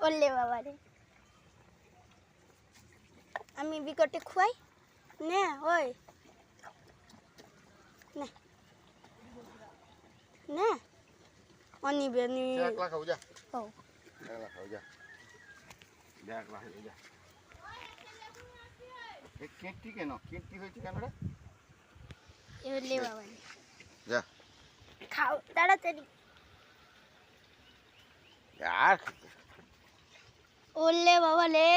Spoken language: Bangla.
ওলে বাবা রে আমি বিকটে খুয়াই নে ওই নে নে অনি বেনি একলা খাও যা ও একলা খাও যা একলা খাও যা এই কেটটি কেন কেটটি হয়েছে কেন রে ওলে বাবা রে যা খাও তাড়াতাড়ি আর ওলে বাবা রে